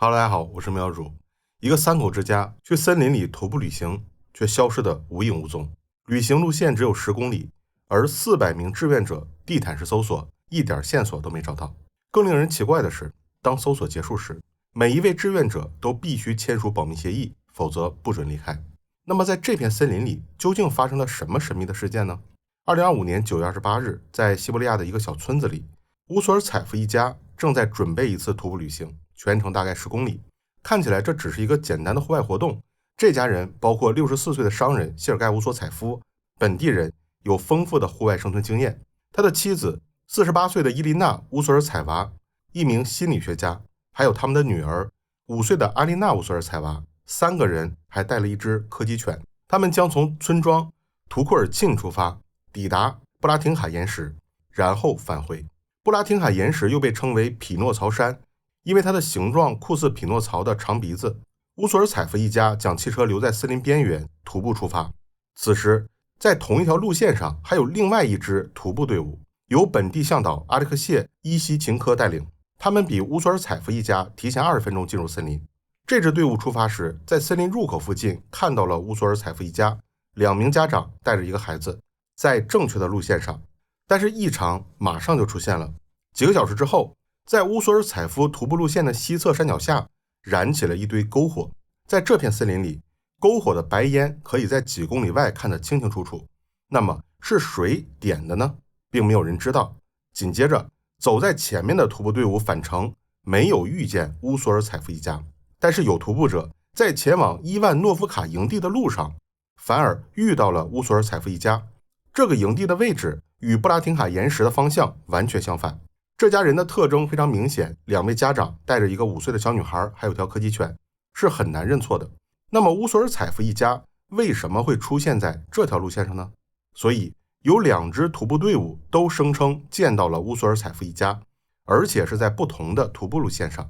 大家好，我是苗主。一个三口之家去森林里徒步旅行，却消失得无影无踪。旅行路线只有10公里，而400名志愿者地毯式搜索，一点线索都没找到。更令人奇怪的是，当搜索结束时，每一位志愿者都必须签署保密协议，否则不准离开。那么在这片森林里，究竟发生了什么神秘的事件呢？2025年9月28日，在西伯利亚的一个小村子里，乌索尔采夫一家正在准备一次徒步旅行，全程大概10公里。看起来这只是一个简单的户外活动。这家人包括64岁的商人谢尔盖·乌索采夫，本地人，有丰富的户外生存经验。他的妻子48岁的伊琳娜·乌索尔采娃，一名心理学家，还有他们的女儿5岁的阿丽娜·乌索尔采娃，3个人还带了一只柯基犬。他们将从村庄图库尔沁出发，抵达布拉廷卡岩石，然后返回。布拉廷卡岩石又被称为匹诺曹山，因为它的形状酷似匹诺曹的长鼻子。乌索尔采夫一家将汽车留在森林边缘，徒步出发。此时在同一条路线上还有另外一支徒步队伍，由本地向导阿列克谢·伊西琴科带领。他们比乌索尔采夫一家提前20分钟进入森林。这支队伍出发时，在森林入口附近看到了乌索尔采夫一家2名家长带着一个孩子，在正确的路线上。但是异常马上就出现了。几个小时之后，在乌索尔采夫徒步路线的西侧山脚下燃起了一堆篝火。在这片森林里，篝火的白烟可以在几公里外看得清清楚楚。那么是谁点的呢？并没有人知道。紧接着，走在前面的徒步队伍返程，没有遇见乌索尔采夫一家。但是有徒步者在前往伊万诺夫卡营地的路上，反而遇到了乌索尔采夫一家。这个营地的位置与布拉廷卡岩石的方向完全相反。这家人的特征非常明显，2位家长带着一个5岁的小女孩，还有条柯基犬，是很难认错的。那么乌索尔采夫一家为什么会出现在这条路线上呢？所以有2支徒步队伍都声称见到了乌索尔采夫一家，而且是在不同的徒步路线上。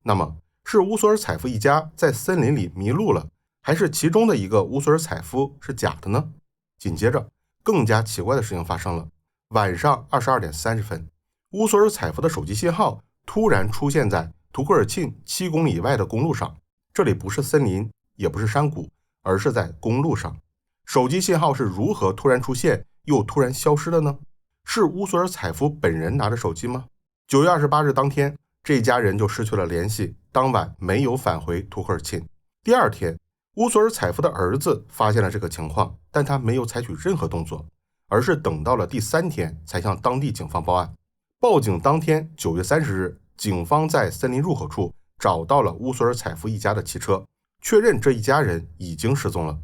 那么是乌索尔采夫一家在森林里迷路了，还是其中的一个乌索尔采夫是假的呢？紧接着更加奇怪的事情发生了。晚上22点30分，乌索尔采夫的手机信号突然出现在图库尔沁7公里以外的公路上。这里不是森林，也不是山谷，而是在公路上。手机信号是如何突然出现又突然消失的呢？是乌索尔采夫本人拿着手机吗？9月28日当天，这家人就失去了联系，当晚没有返回图库尔沁。第二天，乌索尔采夫的儿子发现了这个情况，但他没有采取任何动作，而是等到了第3天才向当地警方报案。报警当天9月30日，警方在森林入口处找到了乌索尔采夫一家的汽车，确认这一家人已经失踪了。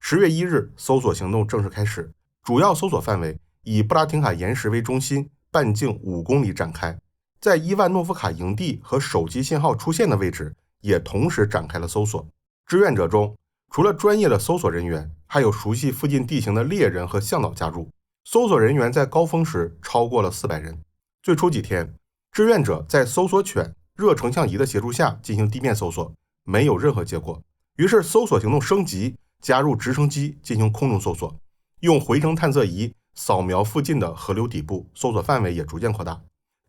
10月1日，搜索行动正式开始，主要搜索范围以布拉廷卡岩石为中心，半径5公里展开。在伊万诺夫卡营地和手机信号出现的位置也同时展开了搜索。志愿者中，除了专业的搜索人员，还有熟悉附近地形的猎人和向导加入。搜索人员在高峰时超过了400人。最初几天，志愿者在搜索犬、热成像仪的协助下进行地面搜索，没有任何结果。于是搜索行动升级，加入直升机进行空中搜索，用回声探测仪扫描附近的河流底部，搜索范围也逐渐扩大。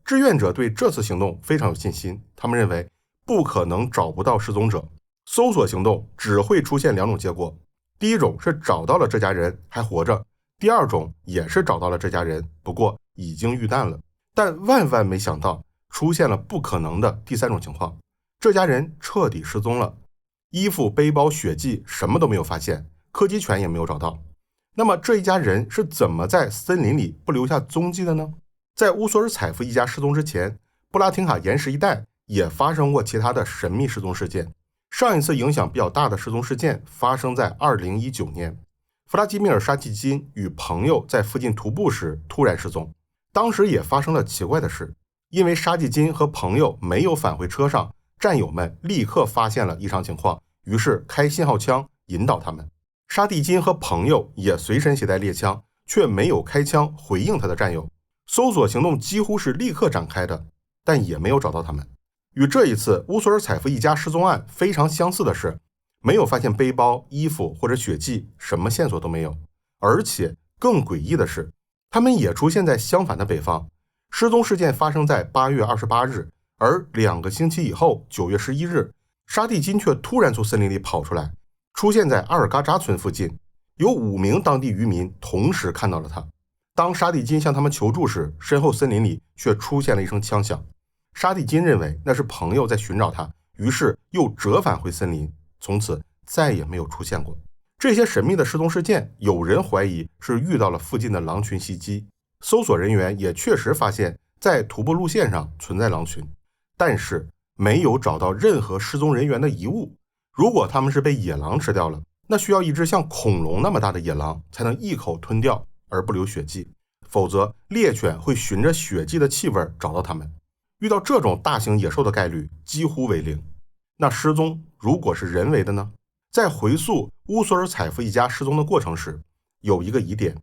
志愿者对这次行动非常有信心，他们认为不可能找不到失踪者。搜索行动只会出现2种结果，第一种是找到了这家人还活着，第二种也是找到了这家人，不过已经遇难了。但万万没想到，出现了不可能的第3种情况，这家人彻底失踪了。衣服、背包、血迹什么都没有发现，柯基犬也没有找到。那么这一家人是怎么在森林里不留下踪迹的呢？在乌索尔采夫一家失踪之前，布拉廷卡岩石一带也发生过其他的神秘失踪事件。上一次影响比较大的失踪事件发生在2019年，弗拉基米尔·沙季金与朋友在附近徒步时突然失踪。当时也发生了奇怪的事，因为沙季金和朋友没有返回车上，战友们立刻发现了异常情况，于是开信号枪引导他们。沙蒂金和朋友也随身携带猎枪，却没有开枪回应他的战友。搜索行动几乎是立刻展开的，但也没有找到他们。与这一次乌索尔采夫一家失踪案非常相似的是，没有发现背包、衣服或者血迹，什么线索都没有。而且更诡异的是，他们也出现在相反的北方。失踪事件发生在8月28日，而2个星期以后9月11日，沙地金却突然从森林里跑出来，出现在阿尔嘎扎村附近。有5名当地渔民同时看到了他。当沙地金向他们求助时，身后森林里却出现了一声枪响。沙地金认为那是朋友在寻找他，于是又折返回森林，从此再也没有出现过。这些神秘的失踪事件，有人怀疑是遇到了附近的狼群袭击。搜索人员也确实发现在徒步路线上存在狼群，但是没有找到任何失踪人员的遗物。如果他们是被野狼吃掉了，那需要一只像恐龙那么大的野狼才能一口吞掉而不留血迹，否则猎犬会循着血迹的气味找到它们。遇到这种大型野兽的概率几乎为0。那失踪如果是人为的呢？在回溯乌索尔采夫一家失踪的过程时，有一个疑点，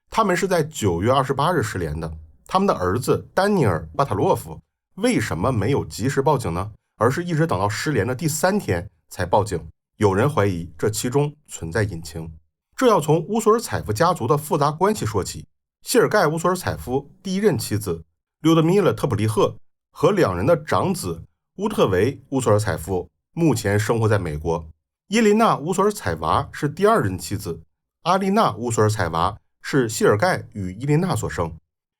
他们是在9月28日失联的。他们的儿子丹尼尔·巴塔洛夫为什么没有及时报警呢？而是一直等到失联的第3天才报警。有人怀疑这其中存在隐情，这要从乌索尔采夫家族的复杂关系说起。谢尔盖·乌索尔采夫第一任妻子柳德米勒·特普利赫和2人的长子乌特维·乌索尔采夫目前生活在美国。伊琳娜·乌索尔采娃是第2任妻子，阿丽娜·乌索尔采娃是谢尔盖与伊琳娜所生。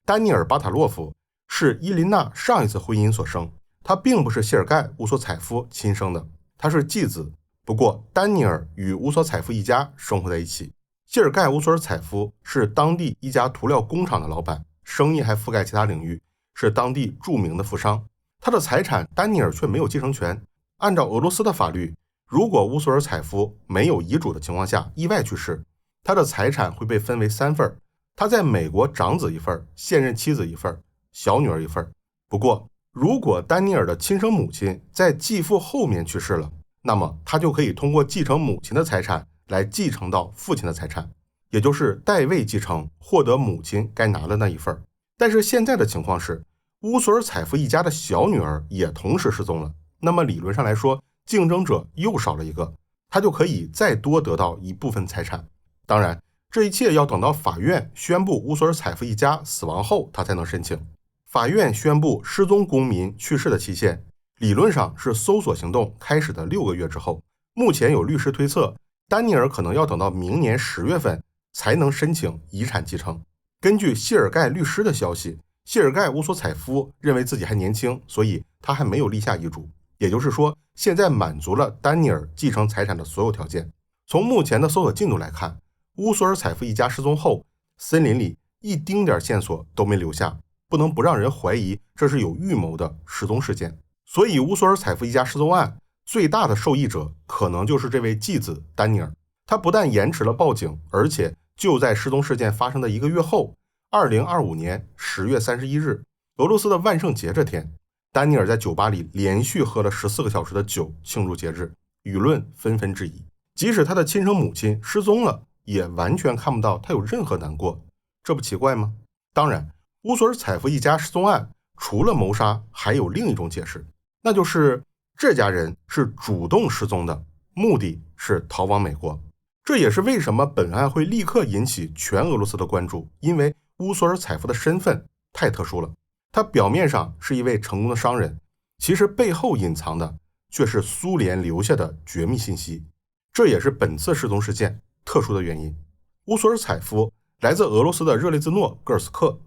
丹尼尔·巴塔洛夫是伊琳娜上一次婚姻所生，他并不是谢尔盖·乌索采夫亲生的，他是继子。不过丹尼尔与乌索采夫一家生活在一起。谢尔盖·乌索尔采夫是当地一家涂料工厂的老板，生意还覆盖其他领域，是当地著名的富商。他的财产丹尼尔却没有继承权。按照俄罗斯的法律，如果乌索尔采夫没有遗嘱的情况下意外去世，他的财产会被分为3份，他在美国长子1份，现任妻子1份，小女儿1份。不过如果丹尼尔的亲生母亲在继父后面去世了，那么他就可以通过继承母亲的财产来继承到父亲的财产，也就是代位继承，获得母亲该拿的那1份。但是现在的情况是，乌索尔采夫一家的小女儿也同时失踪了，那么理论上来说，竞争者又少了一个，他就可以再多得到一部分财产。当然，这一切要等到法院宣布乌索尔采夫一家死亡后，他才能申请。法院宣布失踪公民去世的期限理论上是搜索行动开始的6个月之后。目前有律师推测，丹尼尔可能要等到明年10月份才能申请遗产继承。根据谢尔盖律师的消息，谢尔盖·乌索采夫认为自己还年轻，所以他还没有立下遗嘱，也就是说现在满足了丹尼尔继承财产的所有条件。从目前的搜索进度来看，乌索尔采夫一家失踪后，森林里一丁点线索都没留下，不能不让人怀疑这是有预谋的失踪事件。所以乌索尔采夫一家失踪案最大的受益者可能就是这位继子丹尼尔。他不但延迟了报警，而且就在失踪事件发生的1个月后，2025年10月31日，俄罗斯的万圣节这天，丹尼尔在酒吧里连续喝了14个小时的酒庆祝节日，舆论纷纷质疑，即使他的亲生母亲失踪了，也完全看不到他有任何难过，这不奇怪吗？当然，乌索尔采夫一家失踪案除了谋杀，还有另一种解释，那就是这家人是主动失踪的，目的是逃往美国。这也是为什么本案会立刻引起全俄罗斯的关注，因为乌索尔采夫的身份太特殊了。他表面上是一位成功的商人，其实背后隐藏的却是苏联留下的绝密信息。这也是本次失踪事件特殊的原因。乌索尔采夫来自俄罗斯的热列兹诺戈尔斯克，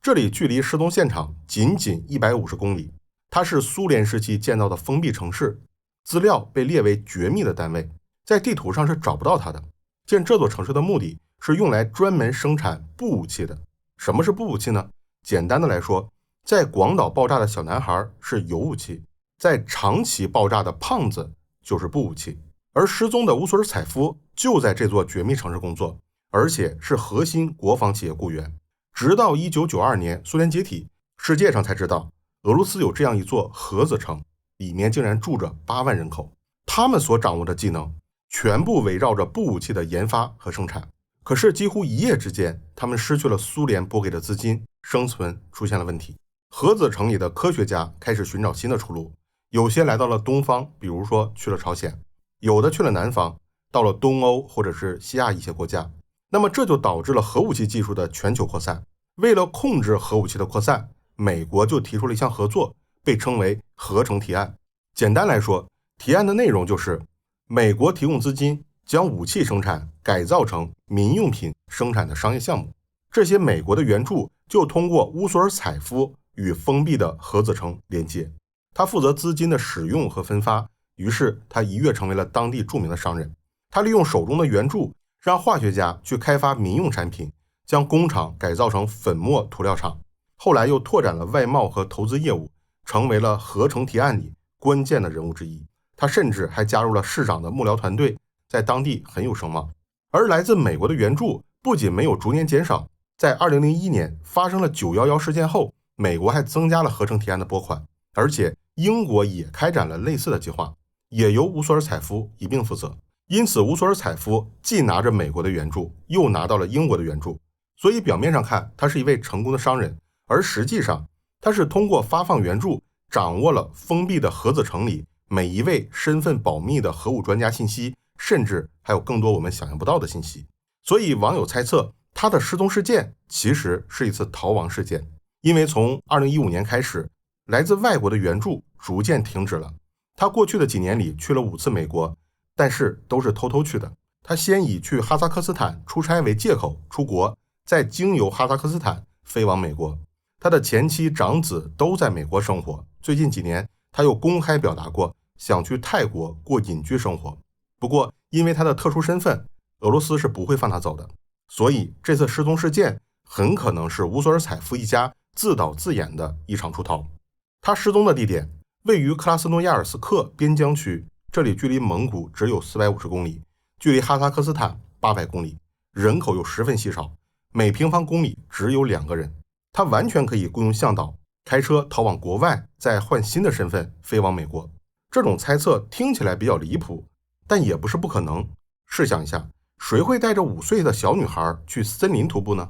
这里距离失踪现场仅仅150公里。它是苏联时期建造的封闭城市，资料被列为绝密的单位，在地图上是找不到它的。建这座城市的目的是用来专门生产步武器的。什么是步武器呢？简单的来说，在广岛爆炸的小男孩是有武器，在长崎爆炸的胖子就是步武器。而失踪的乌索尔采夫就在这座绝密城市工作，而且是核心国防企业雇员。直到1992年苏联解体，世界上才知道俄罗斯有这样一座核子城，里面竟然住着8万人口。他们所掌握的技能全部围绕着步武器的研发和生产。可是几乎一夜之间，他们失去了苏联拨给的资金，生存出现了问题。核子城里的科学家开始寻找新的出路，有些来到了东方，比如说去了朝鲜，有的去了南方，到了东欧或者是西亚一些国家。那么这就导致了核武器技术的全球扩散。为了控制核武器的扩散，美国就提出了一项合作，被称为合成提案。简单来说，提案的内容就是美国提供资金，将武器生产改造成民用品生产的商业项目，这些美国的援助就通过乌索尔采夫与封闭的核子城连接，他负责资金的使用和分发，于是他一跃成为了当地著名的商人。他利用手中的援助，让化学家去开发民用产品，将工厂改造成粉末涂料厂，后来又拓展了外贸和投资业务，成为了合成提案里关键的人物之一。他甚至还加入了市长的幕僚团队，在当地很有声望。而来自美国的援助不仅没有逐年减少，在2001年发生了911事件后，美国还增加了合成提案的拨款，而且英国也开展了类似的计划，也由乌索尔采夫一并负责。因此乌索尔采夫既拿着美国的援助，又拿到了英国的援助，所以表面上看他是一位成功的商人，而实际上他是通过发放援助掌握了封闭的核子城里每一位身份保密的核武专家信息，甚至还有更多我们想象不到的信息。所以网友猜测他的失踪事件其实是一次逃亡事件，因为从2015年开始，来自外国的援助逐渐停止了。他过去的几年里去了5次美国，但是都是偷偷去的。他先以去哈萨克斯坦出差为借口出国，再经由哈萨克斯坦飞往美国。他的前妻长子都在美国生活，最近几年他又公开表达过想去泰国过隐居生活。不过因为他的特殊身份，俄罗斯是不会放他走的，所以这次失踪事件很可能是乌索尔采夫一家自导自演的一场出逃。他失踪的地点位于克拉斯诺亚尔斯克边疆区，这里距离蒙古只有450公里，距离哈萨克斯坦800公里，人口又十分稀少，每平方公里只有2个人。他完全可以雇佣向导开车逃往国外，再换新的身份飞往美国。这种猜测听起来比较离谱，但也不是不可能。试想一下，谁会带着5岁的小女孩去森林徒步呢？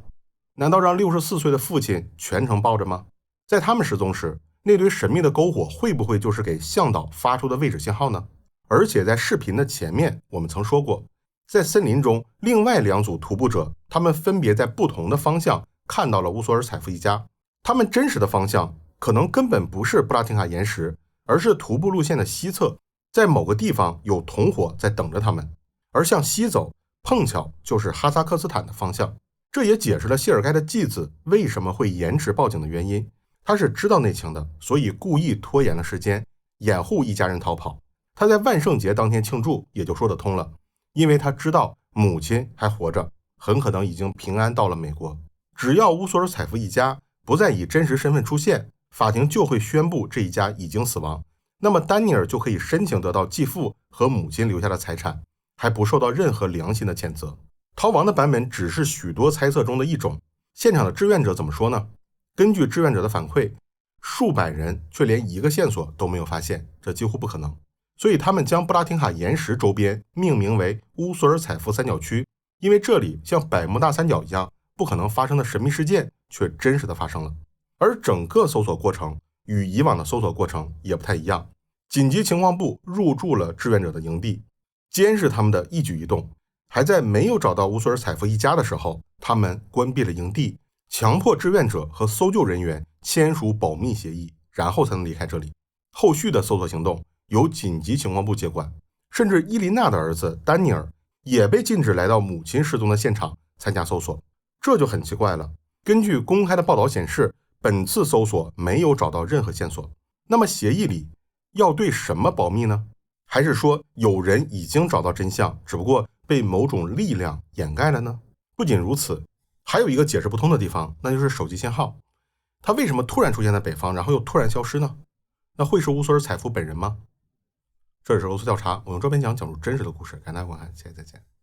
难道让64岁的父亲全程抱着吗？在他们失踪时，那堆神秘的篝火会不会就是给向导发出的位置信号呢？而且在视频的前面我们曾说过，在森林中另外2组徒步者，他们分别在不同的方向看到了乌索尔采夫一家，他们真实的方向可能根本不是布拉廷卡岩石，而是徒步路线的西侧，在某个地方有同伙在等着他们，而向西走碰巧就是哈萨克斯坦的方向。这也解释了谢尔盖的继子为什么会延迟报警的原因，他是知道内情的，所以故意拖延了时间，掩护一家人逃跑。他在万圣节当天庆祝也就说得通了，因为他知道母亲还活着，很可能已经平安到了美国。只要乌索尔采夫一家不再以真实身份出现，法庭就会宣布这一家已经死亡，那么丹尼尔就可以申请得到继父和母亲留下的财产，还不受到任何良心的谴责。逃亡的版本只是许多猜测中的一种。现场的志愿者怎么说呢？根据志愿者的反馈，数百人却连一个线索都没有发现，这几乎不可能。所以他们将布拉廷卡岩石周边命名为乌索尔采夫三角区，因为这里像百慕大三角一样不可能发生的神秘事件却真实的发生了。而整个搜索过程与以往的搜索过程也不太一样。紧急情况部入驻了志愿者的营地，监视他们的一举一动。还在没有找到乌索尔采夫一家的时候，他们关闭了营地，强迫志愿者和搜救人员签署保密协议，然后才能离开这里。后续的搜索行动由紧急情况部接管，甚至伊琳娜的儿子丹尼尔也被禁止来到母亲失踪的现场参加搜索。这就很奇怪了。根据公开的报道显示，本次搜索没有找到任何线索。那么协议里要对什么保密呢？还是说有人已经找到真相，只不过被某种力量掩盖了呢？不仅如此，还有一个解释不通的地方，那就是手机信号。它为什么突然出现在北方，然后又突然消失呢？那会是乌索尔采夫本人吗？这里是俄罗斯调查，我用照片讲述真实的故事，感谢大家观看，谢谢再见。